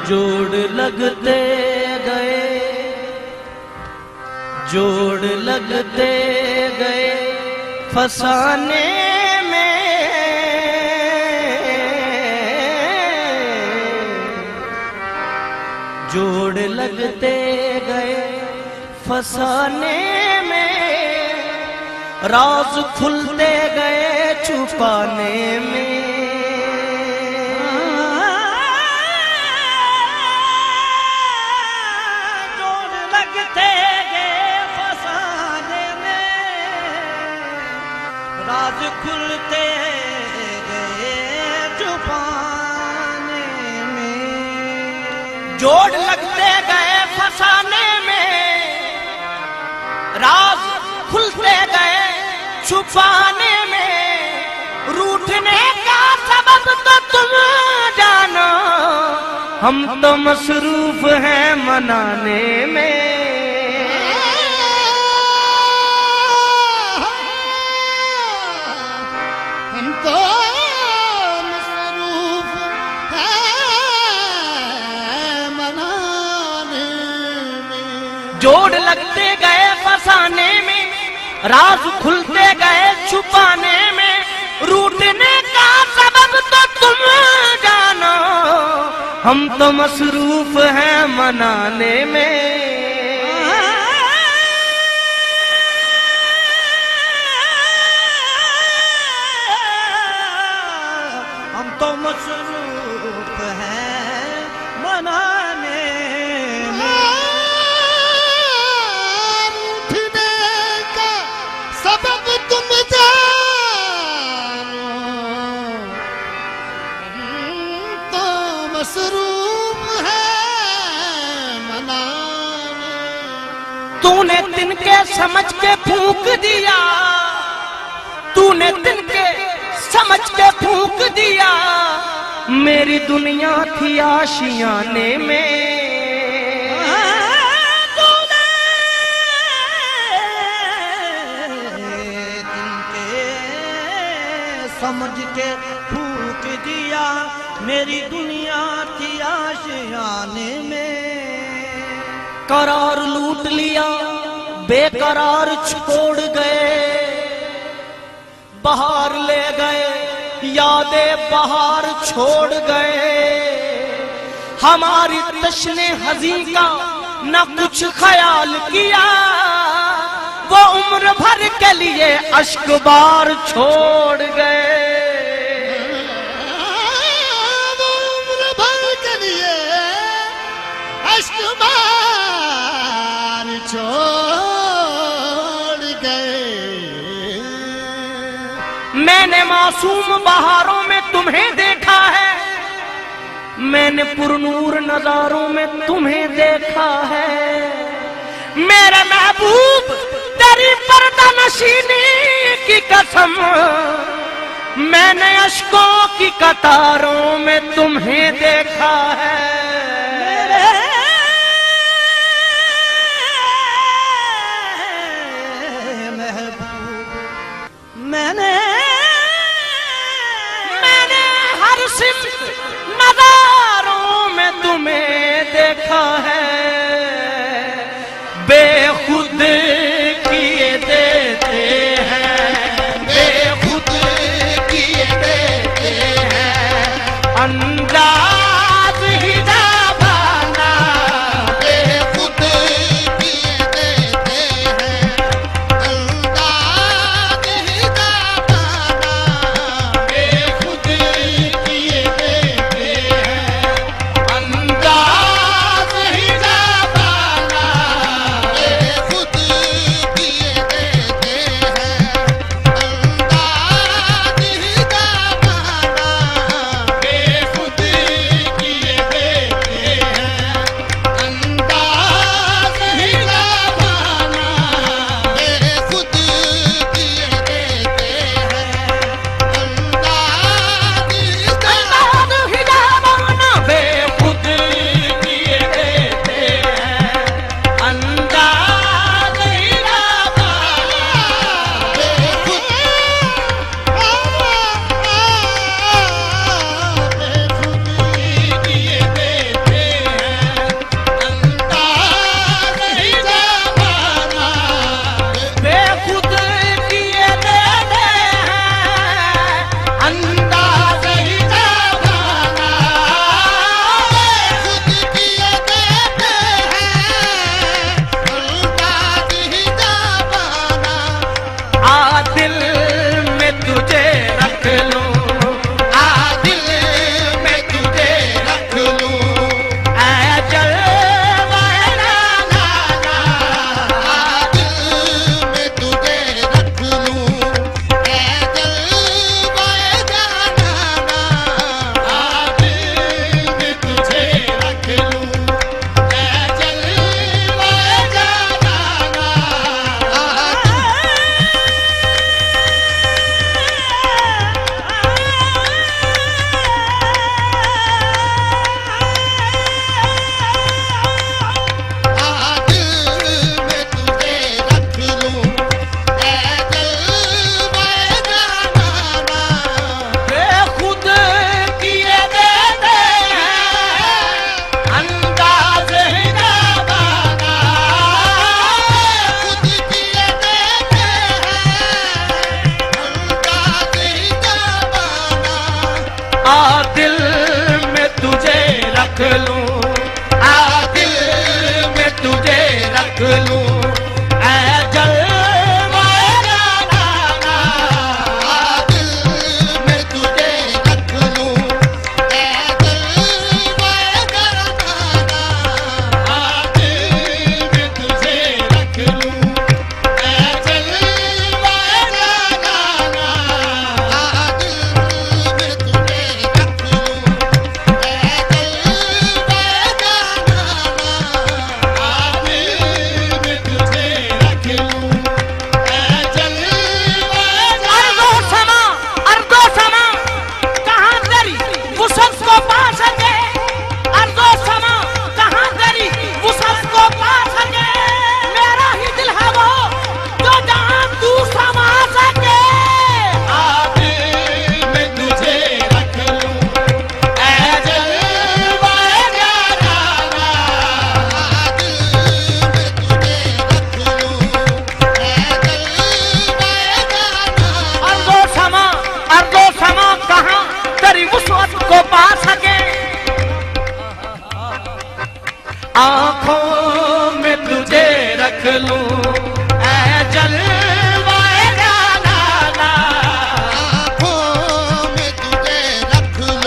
जोड़ लगते गए, जोड़ लगते गए फसाने में, जोड़ लगते गए फसाने में, राज खुलते गए छुपाने में। राज खुलते गए छुपाने में, जोड़ लगते गए फसाने में, राज खुलते गए छुपाने में। रूठने का सबब तो तुम जानो, हम तो मसरूफ हैं मनाने में। जोड़ लगते गए फसाने में, राज खुलते गए छुपाने में। रूठने का सबब तो तुम जानो, हम तो मसरूफ हैं मनाने में। हम तो मसरूफ हैं मनाने में। मसरूफ है मनाने। तूने तिनके समझ के फूंक दिया, तूने तिनके समझ के फूंक दिया, मेरी दुनिया थी आशियाने में। समझ के फूंक दिया, मेरी दुनिया थी आशियाने में। करार लूट लिया, बेकरार छोड़ गए, बहार ले गए, यादें बहार छोड़ गए। हमारी तश्ने हज़ीं का न कुछ ख्याल किया, वो उम्र भर के लिए अश्क बार छोड़ गए। वो उम्र भर के लिए अश्क बार छोड़ गए। मैंने मासूम बहारों में तुम्हें देखा है, मैंने पुरनूर नजारों में तुम्हें देखा है। मेरे महबूब तेरी पर्दा नशीनी की कसम, मैंने अश्कों की कतारों में तुम्हें देखा है। मैंने हर सिमत नजारों में तुम्हें देखा है। बेखुद किए देते हैं, बेखुद किए देते हैं, अंदाज ही जाबाना। बेखुद किए देते हैं, अंदाज ही जाबाना। बेखुद किए देते हैं, अंदाज ही जाबाना। आ दिल में तुझे रख लूं, आ दिल में तुझे रख लूं, ऐ जलवाए जाना, आ दिल में तुझे रख लूं, ऐ जलवाए जाना, आ दिल में तुझे रख लूं, ऐ जलवाए जाना, आ दिल में तुझे रख लूं, ऐ जलवाए जाना, आ दिल में तुझे रख लूं, ऐ जलवाए अर्दो समा, अर्दो समा कहाँ तेरी वुसअत को पा सके, अर्दो समा कहाँ तेरी वुसअत को पा सके, मेरा ही दिल है वो जो जहाँ तू समा सके, आ दिल में तुझे रख लूं, ऐ जलवाए जाना, आ दिल में तुझे रख लूं, ऐ जलवाए जाना, अर्दो समा कहाँ तेरी वुसअत को पा सके, आंखों में तुझे रख लूं, ऐ जलवाए जाना, आँखों में तुझे रख लूं,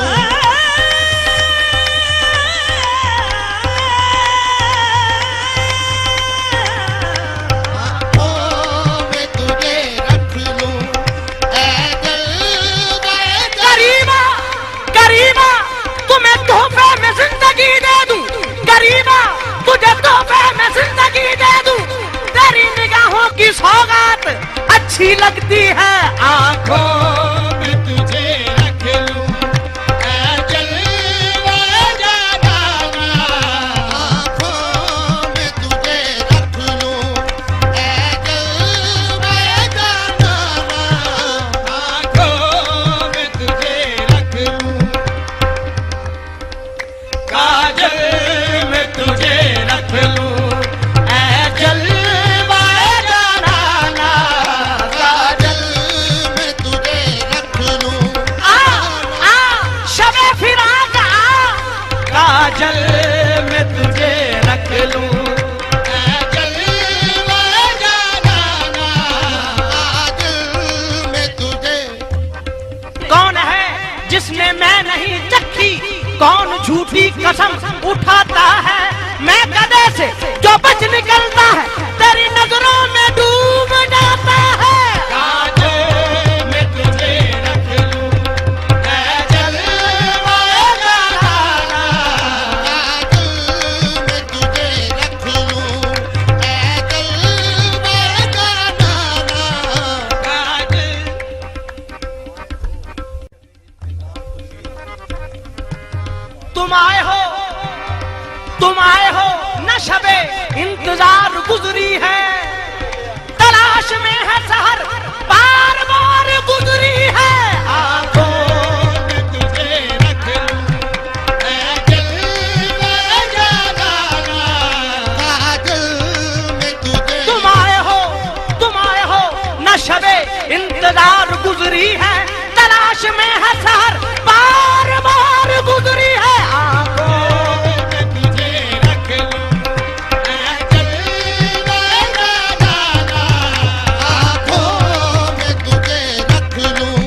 आँखों में तुझे रख लूं, ऐ जलवाए जाना, गरीबा गरीबा तुम्हें तोहफे में जिंदगी दे दूं, गरीबा तुझे तोहफे में जिंदगी दे दूं, तेरी निगाहों की सौगात अच्छी लगती है, आंखों में तुझे रख लूं, ऐ जलवाए जाना, आँखों में तुझे रख लूं, ऐ जलवाए जाना, आँखों में तुझे रख लूं, काजल में तुझे रख लूं, ऐ जलवाए जाना, काजल में तुझे रख लूं, आ शबे फिराक आ, काजल में तुझे रख लूं, ऐ जलवाए जाना, काजल में तुझे कौन है जिसने मैं नहीं चखी, कौन झूठी कसम उठाता है, मैं गधे से जो बच निकलता है, तेरी नजरों में डूब जाता है, काजल में तुझे रख लूं, ऐ जलवाए जाना, काजल में तुझे रख लूं, ऐ जलवाए जाना, तुम आए हो न शबे इंतजार गुजरी है, तलाश में है सहर बार बार गुजरी है, आंखों में तुझे रख लूं, ऐ जलवाए जाना, काजल में तुझे तुम आए हो न शबे इंतजार गुजरी है, तलाश में है सहर बार बार गुजरी है, आंखों में तुझे रख लूं, ऐ जलवाए जाना, आँखों में तुझे रख लूं,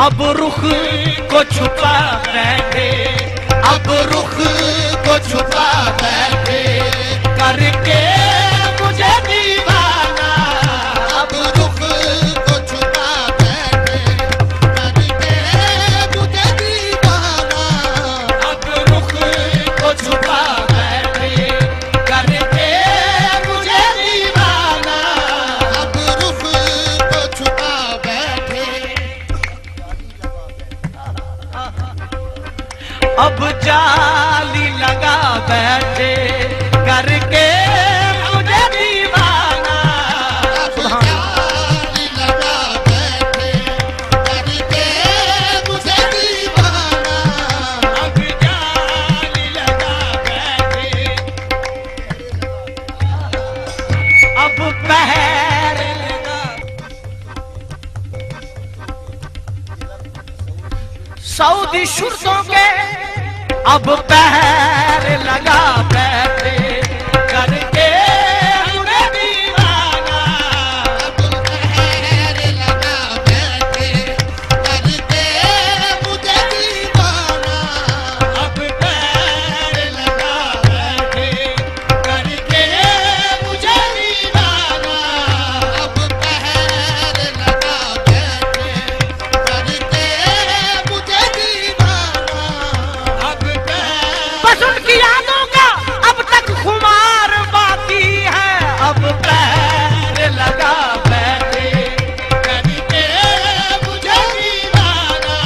अब रुख को छुपा बैठे, अब रुख को छुपा बैठे, करके मुझे दीवाना। अब रुख को छुपा बैठे, करके मुझे दीवाना। अब रुख को छुपा बैठे, करके मुझे दीवाना। अब रुख को छुपा बैठे, अब जाली लगा बैठे, करके मुझे दीवाना। अब जाली लगा बैठे, करके मुझे दीवाना। अब जाली लगा बैठे, अब पहर लगा। सऊदी शुर्तों के अब पहर लगा बैठे, करके मुझे दीवाना। अब पहर लगा बैठे, करके मुझे दीवाना। अब पैर लगा बैठे, करके मुझे दीवाना। अब पहर लगा बैठे, करके मुझे दीवाना। अब बस उनकी यादों का अब तक खुमार बाकी है। अब पैर लगा बैठे, करके मुझे दीवाना।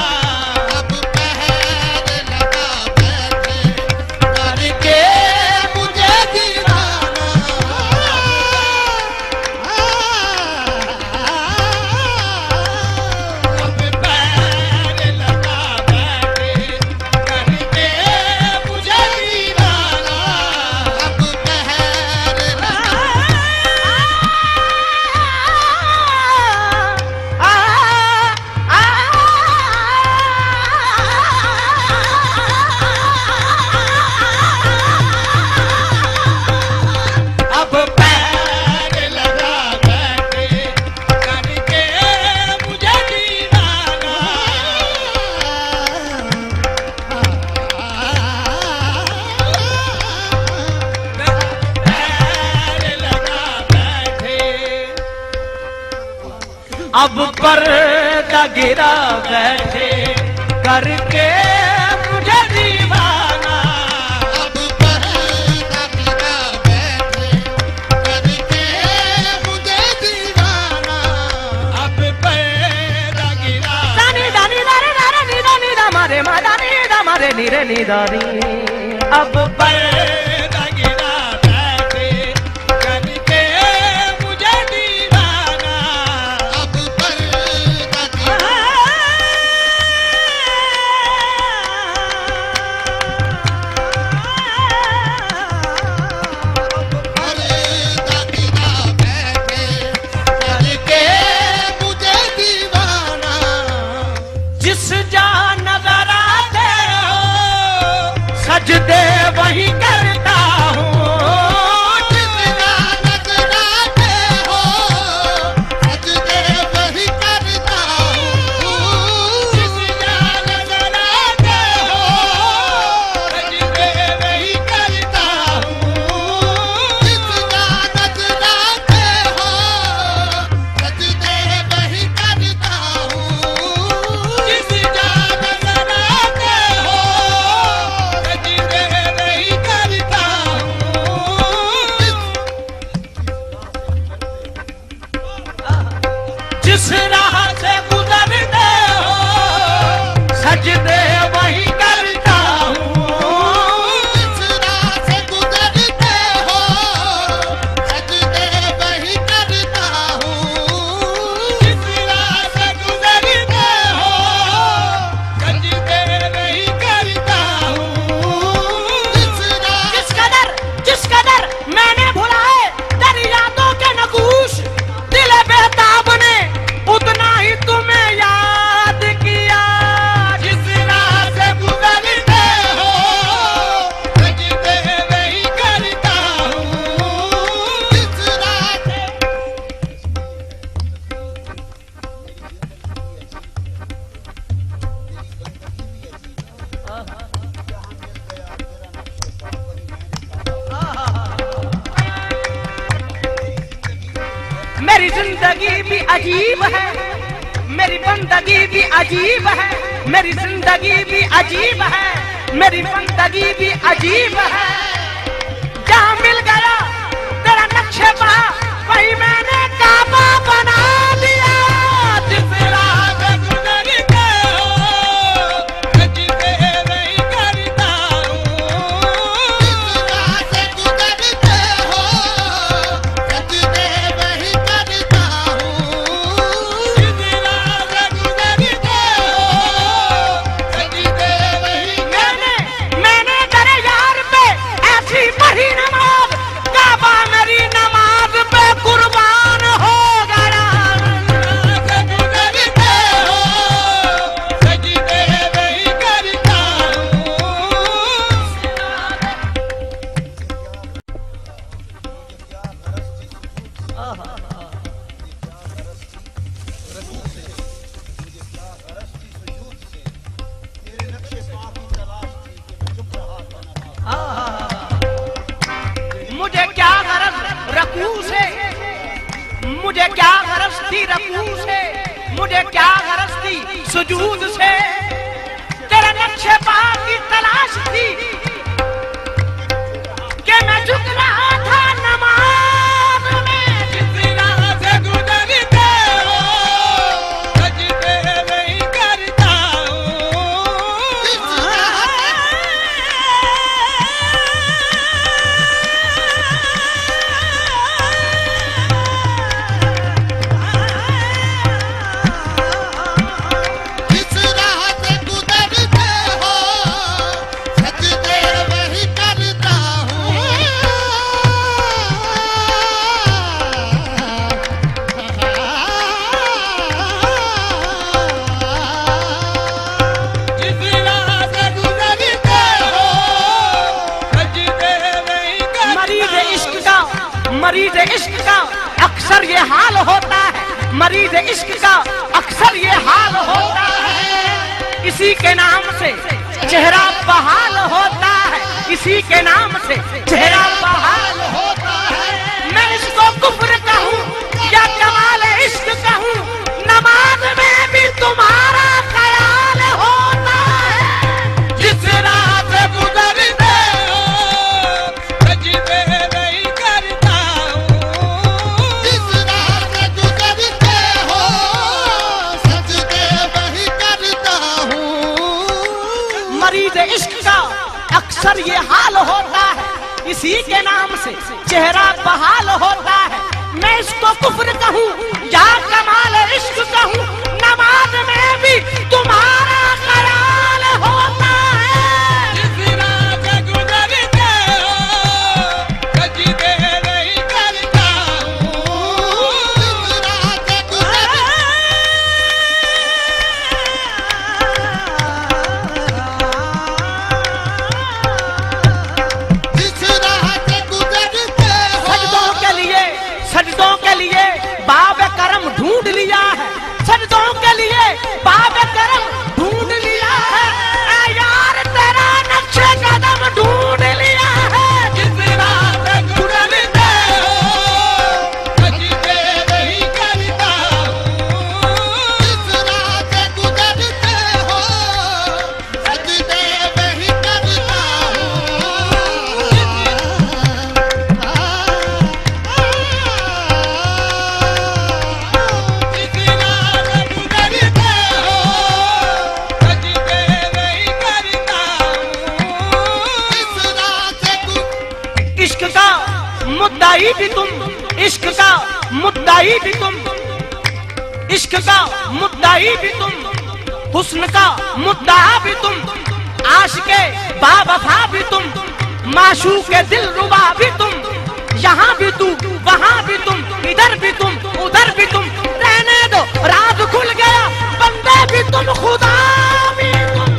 अब पहर लगा बैठे, करके मुझे दीवाना। अब पैर लगा बैठे, करके मुझे दीवाना। अब पहर लगा अब पैर लगा बैठे, करके मुझे दीवाना। पैर लगा बैठे, अब पर्दा गिरा बैठे, करके मुझे दीवाना। अब पर्दा गिरा बैठे, करके मुझे दीवाना। अब पर्दा गिरा दानी दानी दारे दारे नी दानी दा मारे मा दानी दा मारे नी रे नी दानी। अब पर्दा गिरा बैठे, करके मुझे दीवाना। अब पर्दा गिरा पर्दा गिरा बैठे, करके मुझे दीवाना। जिस जा नजर आते हो सजदे वही के जिंदगी भी अजीब है, मेरी बंदगी भी अजीब है, मेरी जिंदगी भी अजीब है, मेरी बंदगी भी अजीब है। जहाँ मिल गया तेरा नक्शे पा वही मैंने काबा बना दिया। जिस राह पे गुजरते हो सजदे वही करता हूँ। जिस राह से गुजरते हो सजदे वही करता हूँ। जिस राह से गुजरते हो सजदे वही मैंने तेरे यार पे ऐसी पढ़ी नमाज, काबा मेरी नमाज पे कुर्बान हो गया। गुजरते हो सजदे वही करता मुझे क्या गरज रकू से, मुझे क्या गरज थी रकू से, मुझे क्या गरज थी सुजूद से। तेरे नक्शे पा की तलाश थी कि मैं झुक रहा था नमाज में। जिस राह से गुजरते हो सजदे वही करता हूँ। जिस राह से गुजरते हो सजदे वही करता जिस राह से गुजरते हो सजदे वही करता हूँ। मरीज इश्क का अक्सर ये हाल होता है, मरीज इश्क का अक्सर ये हाल होता है। इसी के नाम से चेहरा बहाल होता है, इसी के नाम से चेहरा बहाल होता है। मैं इसको कुफ्र कहूँ या कमाल इश्क कहूँ, नमाज में भी तुम्हारा ख्याल होता है। जिस राह से गुजरते हो सजदे वही करता हूँ। जिस राह से गुजरते हो सजदे वही करता हूँ। मरीज इश्क का अक्सर ये हाल होता है, इसी के नाम से चेहरा बहाल होता है। मैं इसको कुफ्र कहूँ या कमाल इश्क कहूँ, नमाज में भी तुम्हारा ख्याल होता है। जिस राह से गुजरते हो सजदे वही करता हूँ। जिस राह से जिस राह से गुजरते हो सजदों के लिए बाब करम ढूंढ लिया है, सजदों के लिए बाब करम ढूंढ लिया है। ऐ यार तेरा नक्शे कदम ढूंढ लिया है। जिस राह से गुजरते हो सजदे वही करता हूँ। जिस राह से गुजरते हो सजदे वही करता इश्क का मुद्दाई भी तुम, इश्क का मुद्दाई भी तुम, इश्क का मुद्दाई भी तुम, हुस्न का मुद्दा भी तुम, आशिके बावफा भी तुम, माशूक दिल रुबा भी तुम। यहाँ भी तू वहाँ भी तुम, इधर भी तुम उधर भी तुम। रहने दो राज खुल गया, बंदे भी तुम खुदा भी तुम।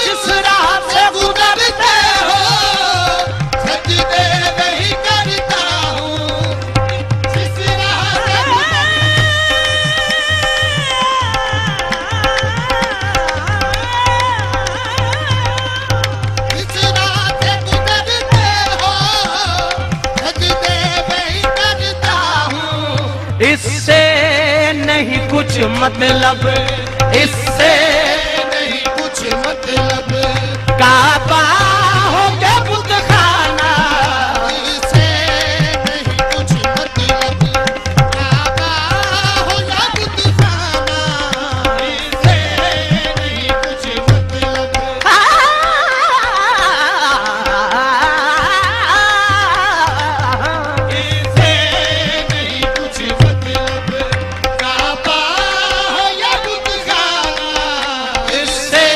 जिस राह से गुजरते हो मतलब, इससे नहीं कुछ मतलब, काबा हो के बुत खाना, इससे नहीं कुछ मतलब, काबा हो या बुतखाना, इससे नहीं कुछ मतलब, इससे नहीं कुछ मतलब, काबा हो या बुतखाना, इससे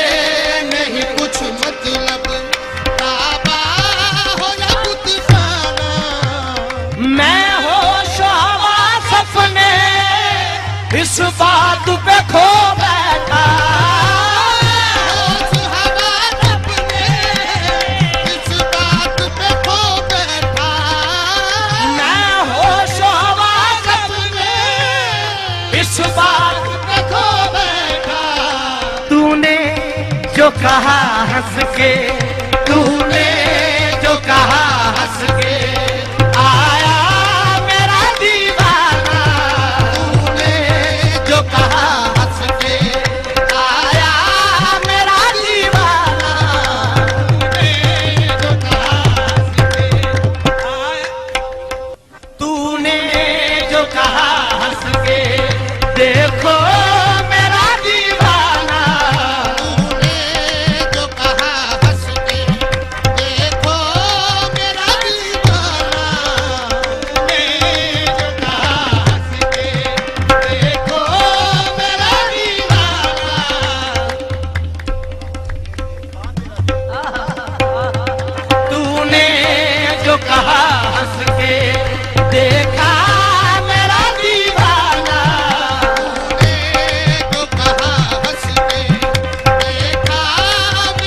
नहीं कुछ मतलब, काबा हो या बुतखाना, मैं होश हवास अपने इस बात पे खो बैठा, होश हवास अपने इस बात पे खो बैठा, मैं होश हवास अपने इस बात पे खो बैठा, तूने जो कहा हंस के, तूने जो कहा हंस के, आया मेरा दीवाना, तूने जो कहा हंस के, आया मेरा दीवाना, तूने जो कहा हंस के, देखो मेरा दीवाना, तूने जो कहा हंस के, देखो मेरा दीवाना, तूने जो कहा हंस के, देखो मेरा दीवाना, तूने जो कहा हंस के, देखा मेरा दीवाना, तूने जो कहा हंस के, देखा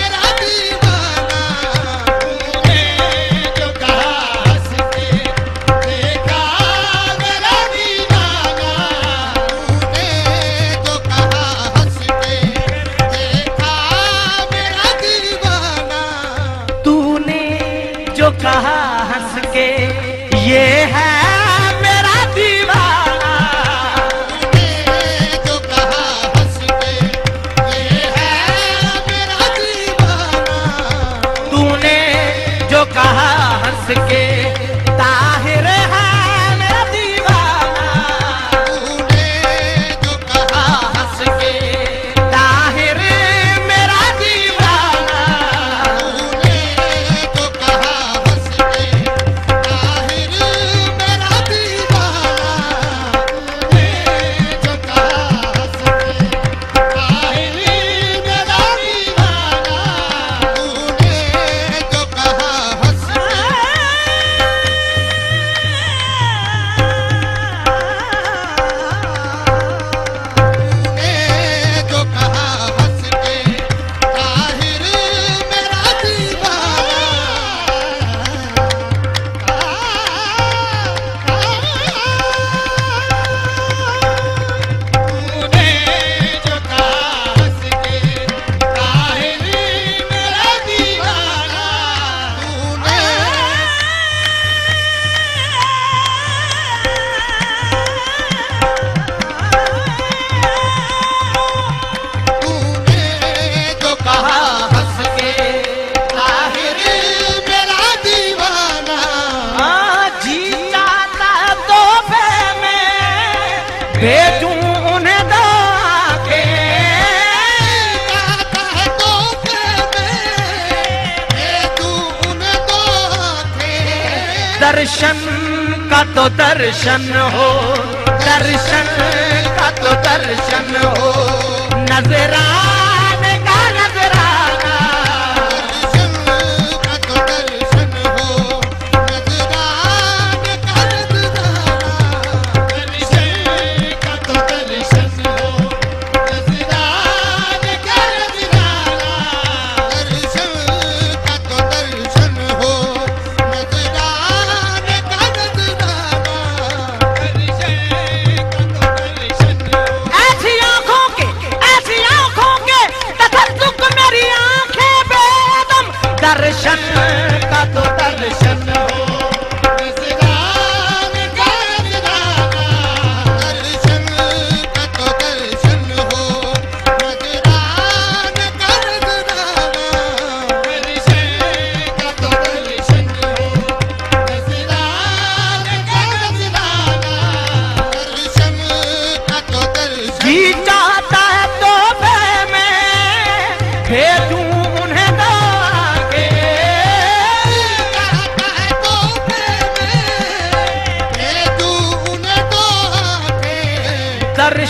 मेरा दीवाना, तूने जो कहा हंस के, देखा मेरा दीवाना, तूने जो कहा हंस के, देखा मेरा दीवाना, तूने जो कहा हंस के, ये है मेरा दीवाना, तूने जो कहा हंस के, ये है मेरा दीवाना, तूने जो कहा हंस के, ताहिर है मेरा दीवाना, तूने जो कहा हंस के, ताहिर मेरा दीवाना, तूने जो कहा हंस के, ताहिर मेरा दीवाना, तूने जो कहा हंस के, ताहिर मेरा दीवाना, तूने जो कहा हंस के, तूने जो कहा हंस के, ताहिर मेरा दीवाना, तूने जो कहा हंस के, ताहिर मेरा दीवाना, तूने तूने जो कहा हंस के, ताहिर मेरा दीवाना, जी चाहता तोहफे में भेजूं उन्हें दाके, गाता है तोहफे में, तू उन तोहफे, दर्शन का तो दर्शन हो, दर्शन का तो दर्शन हो, नजराने का नजराना, दर्शन का तो दर्शन हो, नजराने का नजराना, दर्शन का तो दर्शन हो, नजराने का नजराना, दर्शन का तो दर्शन हो, नजराने का नजराना, दर्शन का तो दर्शन हो, ऐसी आंखों के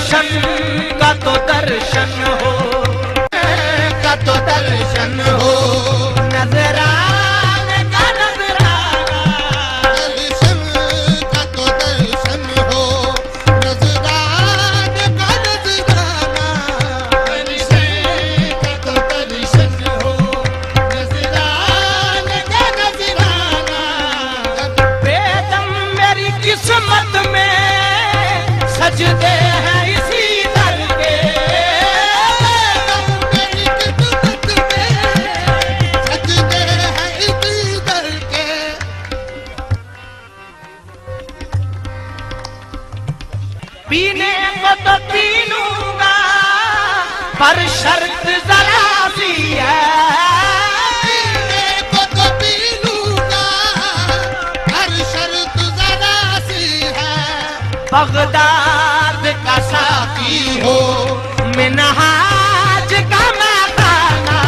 दर्शन का तो दर्शन हो, का तो दर्शन हो, नजराने का नजराना, दर्शन का तो दर्शन हो, नजराने का नजराना, दर्शन का तो दर्शन हो, नजराने का नजराना। बेदम मेरी किस्मत में सजदे हैं इसी दर के, मेरी किस्मत में सजदे हैं इसी दर के। पीने को तो पी लूंगा पर शर्त जरा सी है, पीने को तो पी लूंगा, हर शर्त जरा सी है। बगदाद का साकी हो, मिनहाज का मकाना,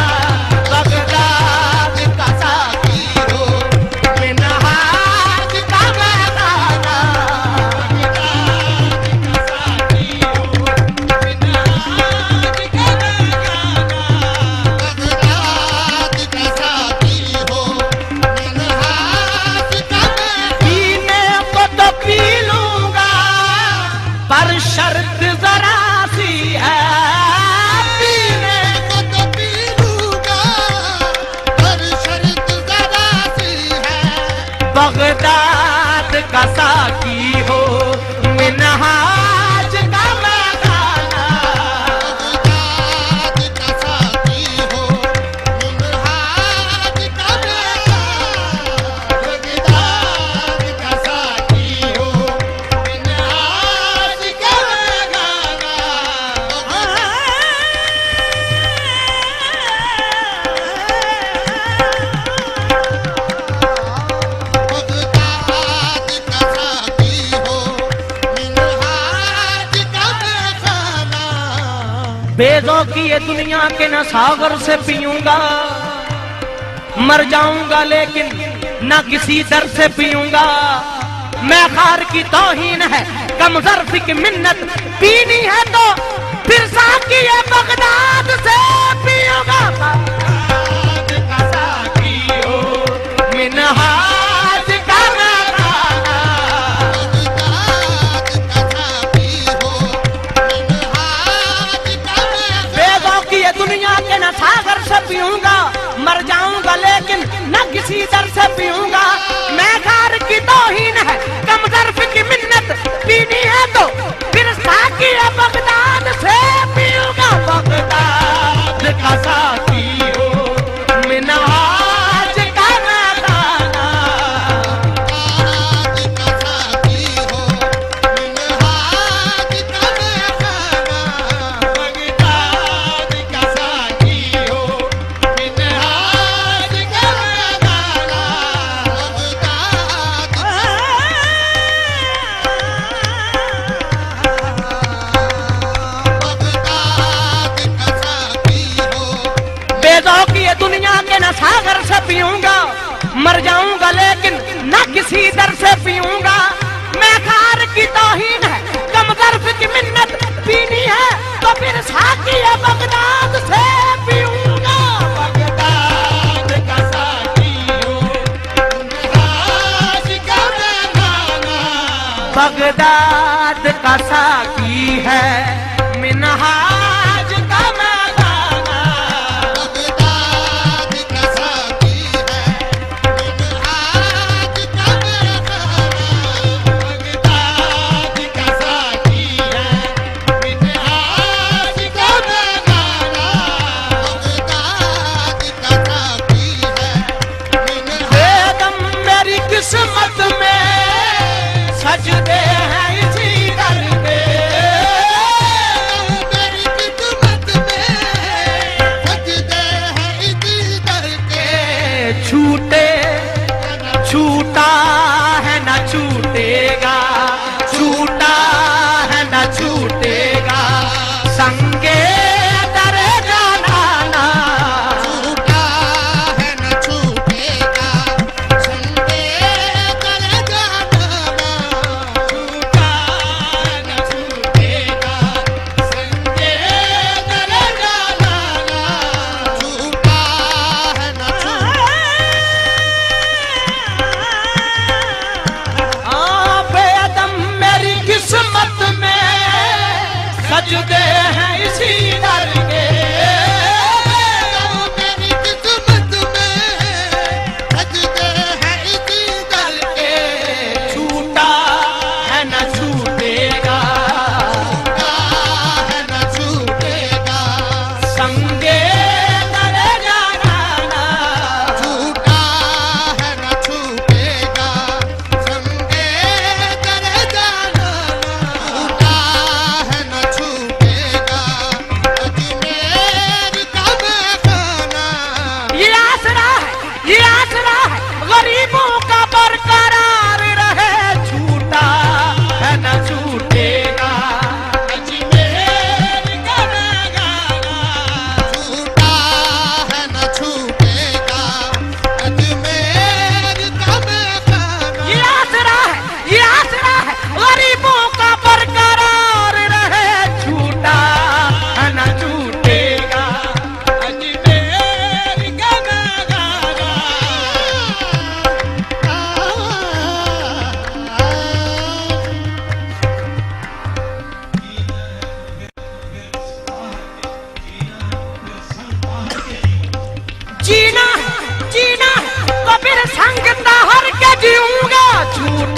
बगदाद का साकी हो, मिनहाज का मकाना, बगदाद का साथी हो, मिन्हाज का पीने को तो पी लूंगा पर शर्त जरा सी है, पीने को तो पी लूंगा, हर शर्त जरा सी है। बगदाद का साकी हो, मिनहाज का मकाना, बगदाद का साथी हो, मिन्हाज का बगदाद का साथी हो, मिन्हाज का बगदाद का साथी हो, मिन्हाज का खाना। बेजों की ये दुनिया के न सागर से पीऊंगा, मर जाऊंगा लेकिन न किसी दर से पीऊंगा। मैं खार की तौहीन है, कम ज़र्फ़ की मिन्नत, पीनी है तो फिर साकी ये बगदाद से पीऊंगा। बगदाद का साकी हो, मिनहाज का मकाना, बगदाद का साथी हो, मिन्हाज का बेगों की ये दुनिया के न सागर से पीऊंगा, मर जाऊंगा लेकिन न किसी दर से पीऊंगा। मैं खार की तौहीन है, कम ज़र्फ़ की मिन्नत, पीनी है तो फिर साकी है बगदाद से पीऊंगा। बगदाद का साकी हो, मिनहाज का मकाना, बगदाद का साथी हो, मिन्हाज का खाना। बगदाद का साथी हो, मिन्हाज का खाना। बगदाद का साथी हो, बेगों की ये दुनिया के न सागर से पीऊंगा, मर जाऊंगा लेकिन न किसी दर से पीऊंगा। मैं खार की तौहीन है, कम ज़र्फ़ की मिन्नत, पीनी है तो फिर साकी है बगदाद से पीऊंगा। बगदाद का साकी हो, मिन्हाज का खाना। बगदाद का साकी है, मिनहाज का मकाना, बगदाद का साथी है, मिन्हाज का खाना। बगदाद का साथी है, मिन्हाज का खाना। बगदाद का साथी है, मिन्हाज बेदम मेरी किस्मत में सजदे हैं इसी दर के,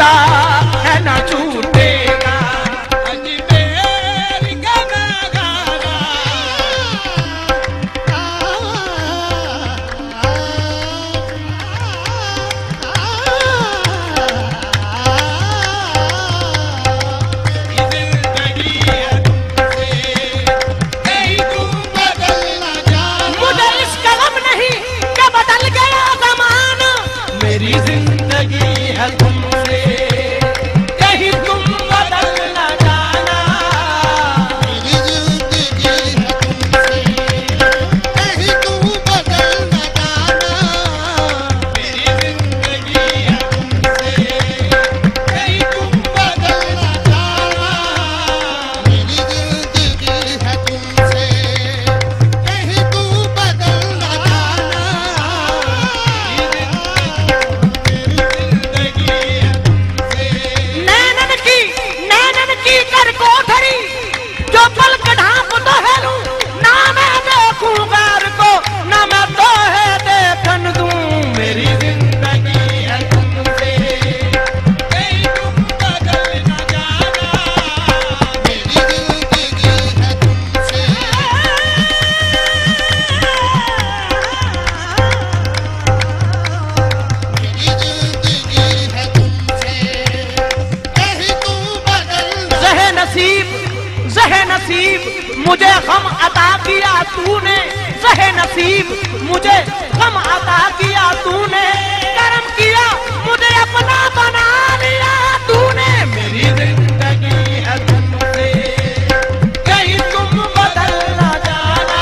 झूठा है ना झूठेगा। अजमेर का नगारा जिंदगी है तुमसे कहीं तुम बदल न जाना। मुझे इस कलम नहीं कि बदल गया जमाना, मेरी जिंदगी है तुमसे कहीं तुम बदल न जाना। मेरी जिंदगी है तुमसे कहीं तुम बदल न जाना। मेरी जिंदगी है तुमसे कहीं तुम बदल न जाना। मेरी जिंदगी है तुमसे कहीं तुम बदल न जाना। नैनन की कर कोठरी जो पलक ढांप तो है लूं, ना मैं देखूं गैर को, ना मैं तो है देखन दूं। मेरी जिंदगी है तुमसे कहीं तुम बदल न जाना। मेरी जिंदगी है तुमसे मेरी जिंदगी है तुमसे कहीं तुम बदल न ज़हे नसीब मुझे गम अता किया तूने, ज़हे नसीब मुझे गम अता किया तूने, करम किया मुझे अपना बना लिया तूने। मेरी जिंदगी है तुमसे कहीं तुम बदल न जाना।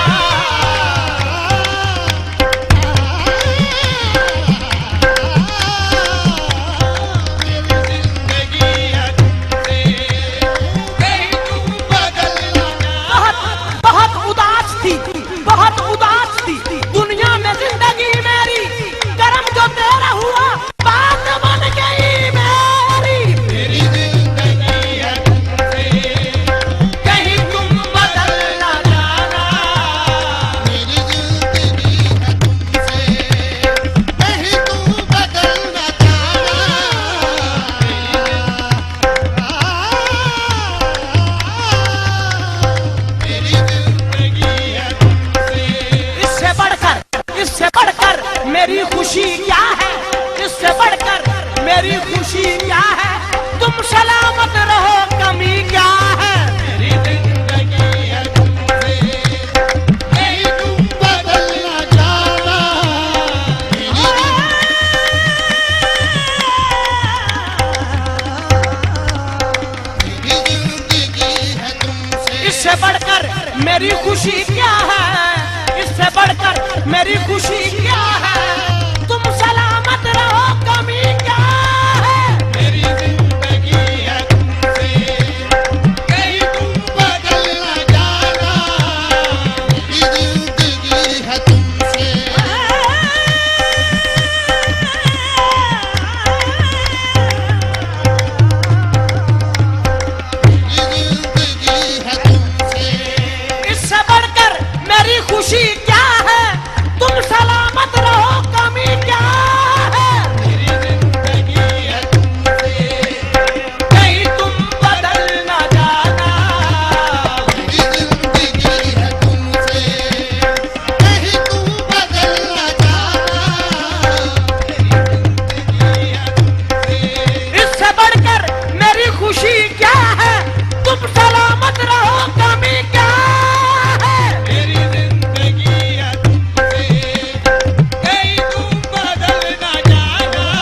जिंदगी है तुमसे कहीं तुम बदल न जाना। बहुत उदास थी दुनिया में जिंदगी मेरी, करम जो तेरा हुआ बात बन गई मेरी। मेरी जिंदगी है तुमसे कहीं तुम बदल न जाना। मेरी जिंदगी है तुमसे कहीं तुम बदल न जाना। मेरी जिंदगी है तुमसे इससे बढ़कर मेरी खुशी क्या है, इससे बढ़कर मेरी खुशी क्या है, तुम सलामत रहो कमी क्या है। मेरी जिंदगी है तुमसे कहीं तुम बदल न जाना। मेरी जिंदगी है तुमसे इससे बढ़कर मेरी खुशी क्या है, इससे बढ़कर मेरी खुशी क्या है, तुम सलामत रहो कमी क्या है। मेरी जिंदगी है तुमसे कहीं तुम बदल न जाना। मेरी जिंदगी है तुमसे मेरी जिंदगी है तुमसे इससे बढ़कर मेरी खुशी क्या है, तुम सलामत रहो कमी क्या है। मेरी जिंदगी है तुमसे कहीं तुम बदल न जाना। मेरी जिंदगी है तुमसे कहीं तुम बदल न जाना। इससे बढ़कर मेरी खुशी क्या है, तुम सलामत रहो कमी क्या है। मेरी जिंदगी है तुमसे कहीं तुम बदल न जाना।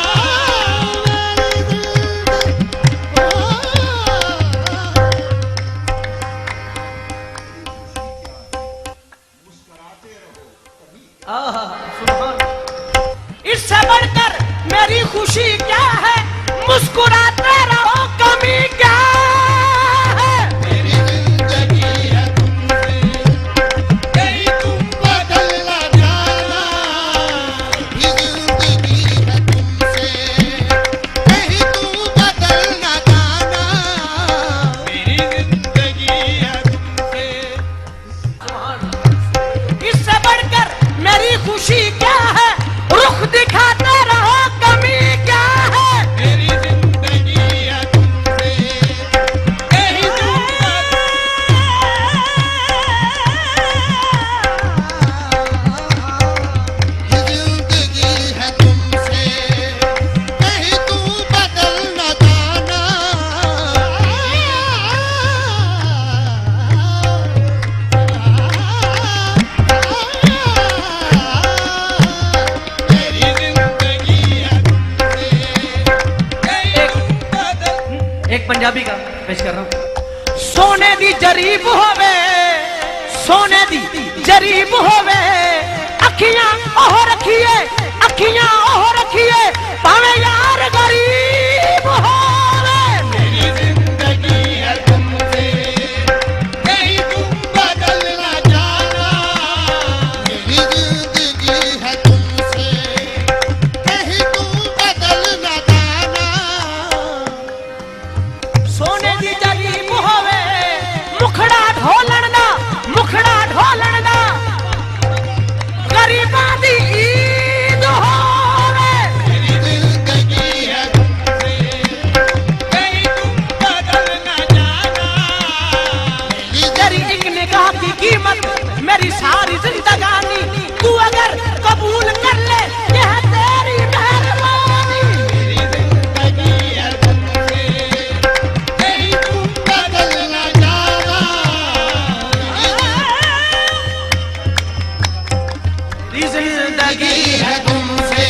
इससे बढ़कर मेरी खुशी क्या है, मुस्कुराते रहो कमी क्या है। मेरी जिंदगी है तुमसे कहीं तुम बदल न जाना। मेरी जिंदगी है तुमसे कहीं तुम बदल न जाना। मेरी जिंदगी है तुमसे इससे बढ़कर मेरी खुशी क्या है, रुख दिखाते रहो कमी क्या है। मेरी जिंदगी पंजाबी का पेश कर रहा हूं। सोने दी जरीब होवे, सोने दी जरीब होवे, अखियां ओह रखिए, अखियां ओह रखिए, भावे यार गरीब होवे। मेरी जिंदगी है तुमसे, कहीं तुम बदल न जाना। मेरी जिंदगी है तुमसे, कहीं तुम बदल न जाना। सोने दी जरीब होवे, मुखड़ा ढोलन दा, मुखड़ा ढोलन दा, गरीबां दी ईद होवे। मेरी जिंदगी है तुमसे, कहीं तुम बदल न जाना। तेरी एक निगाह की कीमत मेरी सारी जिंदगानी, तू अगर कबूल कर ले यह तेरी मेहरबानी। मेरी जिंदगी है तुमसे, कहीं तुम बदल न जाना। मेरी जिंदगी है तुमसे,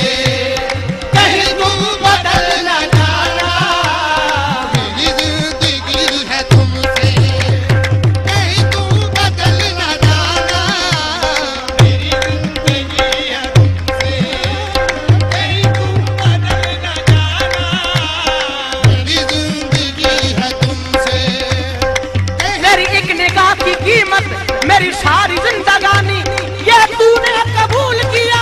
कहीं तुम बदल न जाना। मेरी जिंदगी है तुमसे, कहीं तुम बदल न जाना। मेरी जिंदगी है तुमसे, कहीं तुम बदल न जाना। मेरी जिंदगी है तुमसे, मेरी एक निगाह की कीमत मेरी सारी जिंदगानी, ये तूने कबूल किया,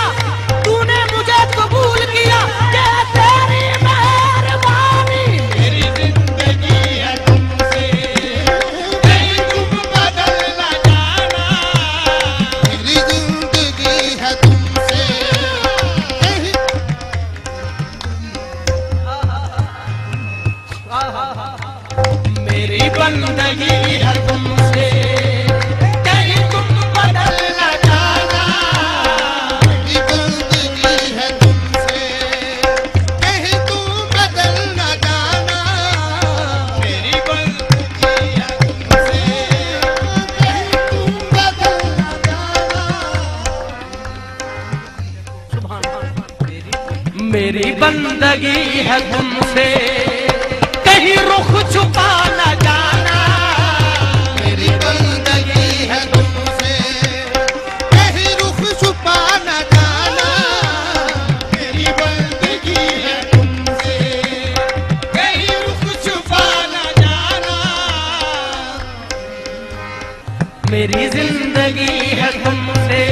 तूने मुझे कबूल किया, ये तेरी मेहरबानी। मेरी जिंदगी है तुमसे, कहीं तुम बदल न जाना। मेरी जिंदगी है तुमसे, कहीं मेरी बंदगी है तुमसे, कहीं तुम बदल न जाना। मेरी जिंदगी है तुमसे, कहीं तुम बदल न जाना। मेरी जिंदगी है तुमसे, कहीं तुम बदल न जाना। मेरी बंदगी है तुमसे, कहीं रुख छुपा न जाना। मेरी बंदगी है तुमसे, कहीं रुख छुपा न जाना। मेरी बंदगी है तुमसे, कहीं रुख छुपा न जाना। मेरी जिंदगी है तुमसे,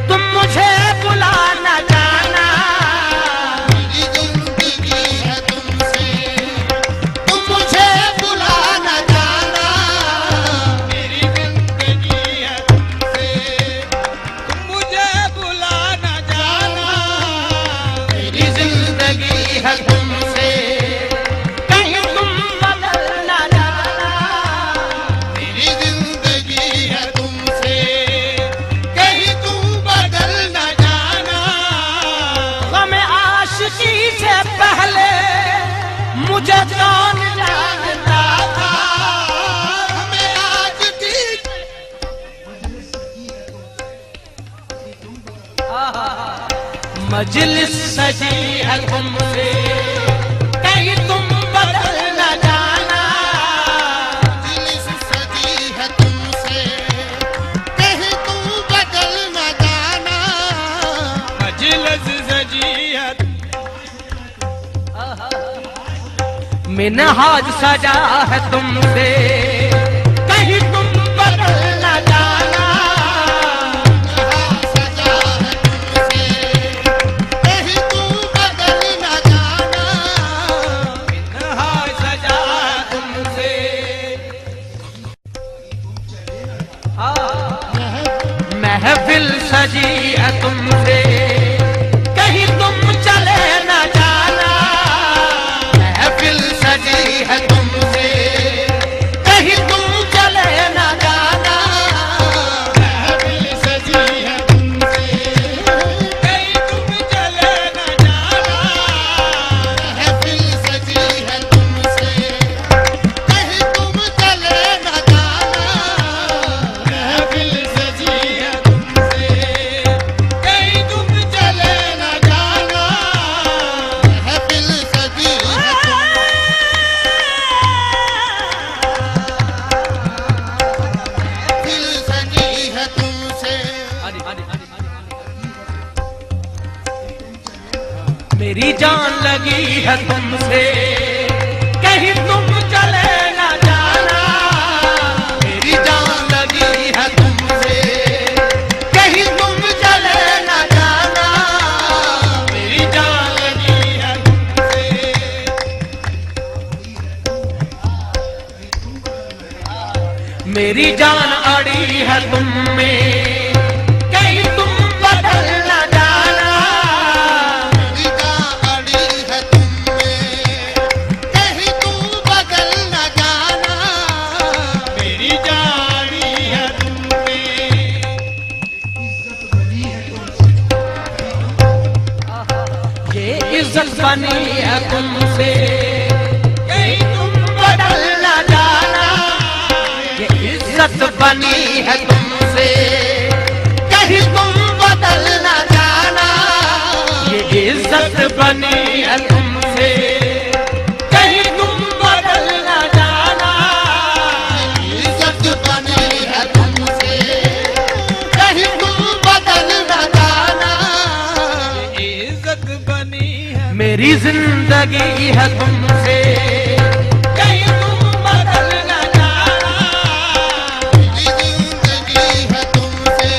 तुम मुझे बुला न जाना। मेरी जिंदगी है तुमसे, तुम मुझे बुला न जाना। मेरी जिंदगी है तुमसे, तुम मुझे बुला न जाना। मेरी जिंदगी है तुमसे, कहीं तुम बदल न जाना। मेरी जिंदगी है तुमसे, कहीं तुम बदल न जाना। गम आशिकी से पहले मुझे कौन जानता था। हमें आज की मजलिस सजी है तुमसे, कहीं तुम बदल न जाना। मजलिस सजी है तुमसे, कहीं तुम बदल न जाना। मजलिस सजी है मिनहाज सजा है तुमसे, कहीं तुम बदल न जाना। सजा है तुमसे, कहीं तुम बदल न जाना। सजा है तुमसे, महफिल सजी है तुमसे, कहीं तुम चले न जाना। महफिल सजी है तुमसे, कहीं मेरी जान लगी है तुमसे, कहीं तुम चले न जाना। मेरी जान लगी है तुमसे, कहीं तुम चले न जाना। मेरी जान लगी है तुमसे। मेरी जान अड़ी है तुम में, कहीं तुम बदल न जाना। मेरी जान अड़ी है तुममें, कहीं तुम बदल न जाना। मेरी जान अड़ी है तुममें। ये इज्जत बनी है तुमसे, कहीं तुम बदल न जाना। ये इज्जत बनी है तुमसे, कहीं तुम बदल न जाना। ये इज्जत बनी है तुमसे, कहीं तुम बदल न जाना। इज्जत बनी है तुमसे, कहीं तुम बदल न जाना। इज्जत बनी है मेरी जिंदगी है तुमसे, कहीं तुम बदल न जाना। मेरी जिंदगी है तुमसे,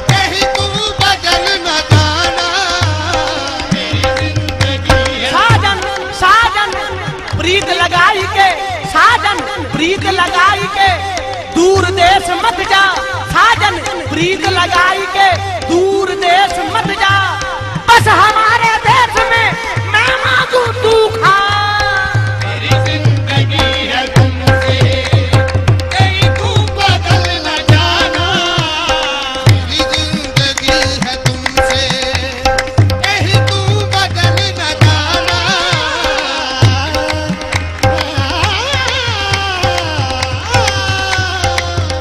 कहीं तुम बदल न जाना। साजन साजन प्रीत लगाई के, साजन प्रीत लगाई के दूर देश मत जा। साजन प्रीत लगाई के दूर देश मत जा। बस हमारे देश में मैं मांगू तू खा। मेरी जिंदगी है तुमसे, कहीं तू बदल न जाना। मेरी जिंदगी है तुमसे, कहीं तुम बदल न जाना।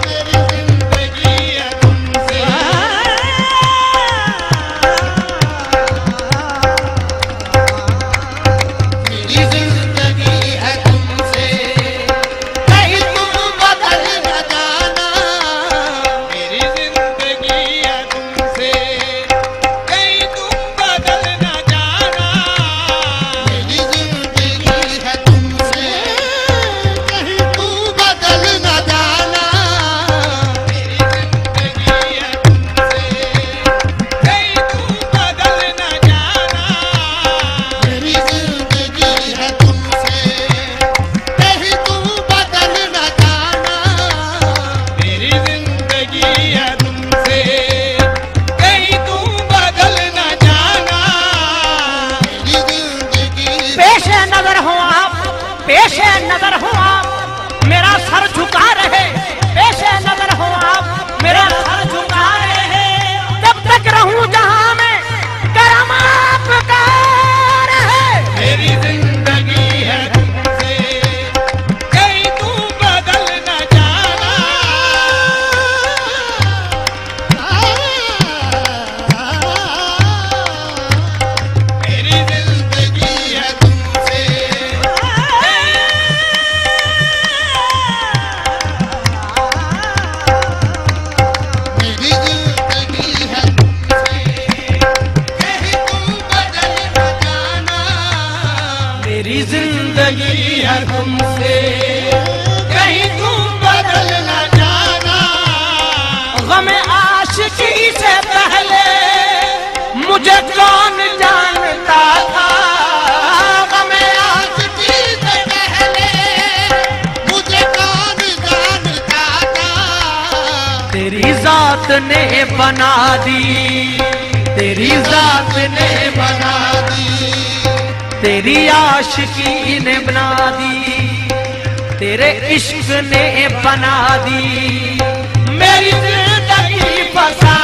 मेरी जिंदगी है तुमसे। मेरी जिंदगी है तुमसे, कहीं तुम बदल न जाना। मेरी जिंदगी है तुमसे, कहीं तुम बदल न जाना। मेरी जिंदगी है तुमसे, कहीं तुम बदल न जाना। मेरी जिंदगी है तुमसे, कहीं तुम बदल न जाना। मेरी जिंदगी है तुमसे, कहीं तुम बदल न जाना। मेरी जिंदगी है तुमसे, कहीं तुम बदल न जाना। मेरी जिंदगी पेशे नजर हो आप, पेशे नजर हो आप, मेरा सर झुका रहे। पेशे नजर हो आप, मेरा सर झुका रहे। तब तक रहूं जहां में करम आपका रहे। मेरी जिंदगी है तुमसे, कहीं तू बदल न जाना। मेरी जिंदगी है तुमसे। मेरी जिंदगी है तुमसे, कहीं तुम बदल न जाना। मेरी जिंदगी है तुमसे, कहीं तुम बदल न जाना। गम आशिकी से पहले मुझे कौन जानता था। गम आशिकी से पहले मुझे कौन जानता था। तेरी जात ने बना दी, तेरी जात ने बना दी। तेरी आशिकी ने बना दी, तेरे इश्क ने बना दी। मेरी जिंदगी फसा